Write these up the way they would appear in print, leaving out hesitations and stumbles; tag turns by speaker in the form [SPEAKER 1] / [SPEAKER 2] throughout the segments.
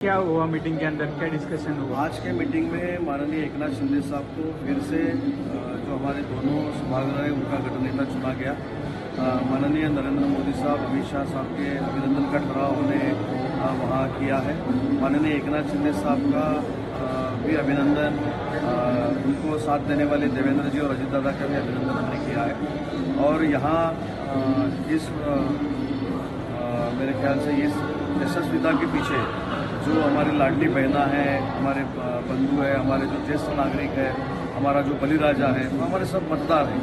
[SPEAKER 1] क्या हुआ मीटिंग के अंदर, क्या डिस्कशन हुआ?
[SPEAKER 2] आज के मीटिंग में माननीय एकनाथ शिंदे साहब को फिर से जो हमारे दोनों सभागृह है उनका गठनेता चुना गया। माननीय नरेंद्र मोदी साहब, अमित शाह साहब के अभिनंदन का ठहराव उन्होंने वहाँ किया है। माननीय एकनाथ शिंदे साहब का भी अभिनंदन, उनको साथ देने वाले देवेंद्र जी और अजीत दादा का भी अभिनंदन हमने किया है। और यहाँ इस मेरे ख्याल से इस यशस्विता के पीछे जो हमारी लाडली बहना है, हमारे बंधु है, हमारे जो ज्येष्ठ नागरिक है, हमारा जो बलिराजा है, वो हमारे सब मतदार हैं,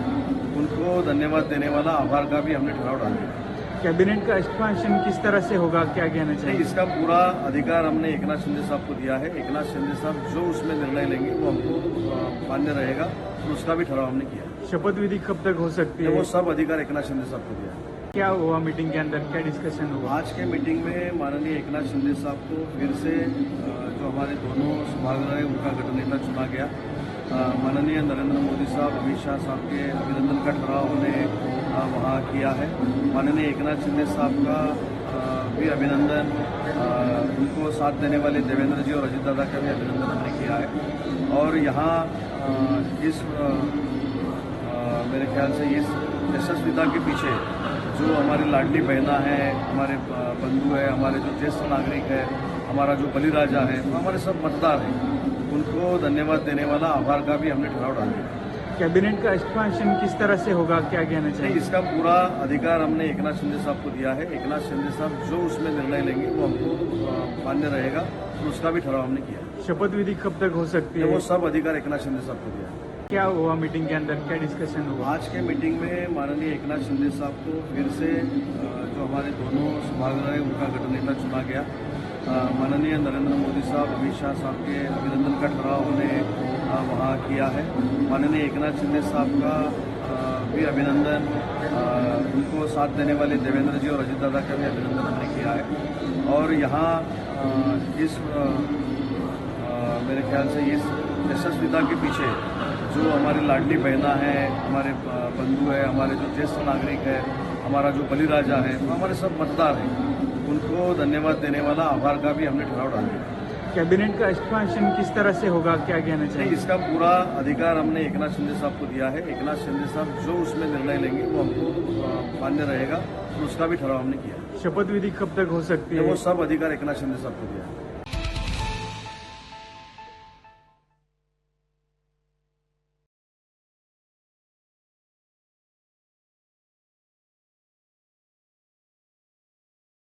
[SPEAKER 2] उनको धन्यवाद देने वाला आभार का भी हमने ठहराव डाल दिया।
[SPEAKER 1] कैबिनेट का एक्सपांशन किस तरह से होगा, क्या कहना चाहिए?
[SPEAKER 2] इसका पूरा अधिकार हमने एकनाथ शिंदे साहब को दिया है। एकनाथ शिंदे साहब जो उसमें निर्णय लेंगे वो हमको मान्य रहेगा, तो उसका भी ठहराव हमने किया।
[SPEAKER 1] शपथ विधि कब तक हो सकती है?
[SPEAKER 2] वो सब अधिकार एकनाथ शिंदे साहब को दिया है।
[SPEAKER 1] क्या हुआ मीटिंग के अंदर, क्या डिस्कशन हुआ?
[SPEAKER 2] आज के मीटिंग में माननीय एकनाथ शिंदे साहब को फिर से जो हमारे दोनों सभागृह है उनका गठनेता चुना गया। माननीय नरेंद्र मोदी साहब, अमित शाह साहब के अभिनंदन का ठहराव उन्होंने वहाँ किया है। माननीय एकनाथ शिंदे साहब का भी अभिनंदन, उनको साथ देने वाले देवेंद्र जी और अजीत दादा का भी अभिनंदन हमने किया है। और यहाँ इस मेरे ख्याल से इस यशस्विता के पीछे जो हमारी लाडली बहना है, हमारे बंधु है, हमारे जो ज्येष्ठ नागरिक है, हमारा जो बलिराजा है, वो हमारे सब मतदार हैं, उनको धन्यवाद देने वाला आभार का भी हमने ठहराव डाल दिया।
[SPEAKER 1] कैबिनेट का एक्सपांशन किस तरह से होगा, क्या कहना चाहिए?
[SPEAKER 2] इसका पूरा अधिकार हमने एकनाथ शिंदे साहब को दिया है। एकनाथ शिंदे साहब जो उसमें निर्णय लेंगे वो हमको मान्य रहेगा, तो उसका भी ठहराव हमने किया।
[SPEAKER 1] शपथ विधि कब तक हो सकती है?
[SPEAKER 2] वो सब अधिकार एकनाथ शिंदे साहब को दिया है।
[SPEAKER 1] क्या हुआ मीटिंग के अंदर, क्या डिस्कशन हुआ?
[SPEAKER 2] आज के मीटिंग में माननीय एकनाथ शिंदे साहब को फिर से जो हमारे दोनों सभागृह है उनका गठनेता चुना गया। माननीय नरेंद्र मोदी साहब, अमित शाह साहब के अभिनंदन का ठहराव उन्होंने वहाँ किया है। माननीय एकनाथ शिंदे साहब का भी अभिनंदन, उनको साथ देने वाले देवेंद्र जी और अजीत दादा का भी अभिनंदन हमने किया है। और यहाँ इस मेरे ख्याल से इस यशस्विता के पीछे जो हमारी लाडली बहना है, हमारे बंधु है, हमारे जो ज्येष्ठ नागरिक है, हमारा जो बलिराजा है, वो हमारे सब मतदार हैं, उनको धन्यवाद देने वाला आभार का भी हमने ठहराव डाल दिया।
[SPEAKER 1] कैबिनेट का एक्सपांशन किस तरह से होगा, क्या कहना चाहिए?
[SPEAKER 2] इसका पूरा अधिकार हमने एकनाथ शिंदे साहब को दिया है। एकनाथ शिंदे साहब जो उसमें निर्णय लेंगे वो हमको मान्य रहेगा, तो उसका भी ठहराव हमने किया।
[SPEAKER 1] शपथ विधि कब तक हो सकती है?
[SPEAKER 2] वो सब अधिकार एकनाथ शिंदे साहब को दिया है।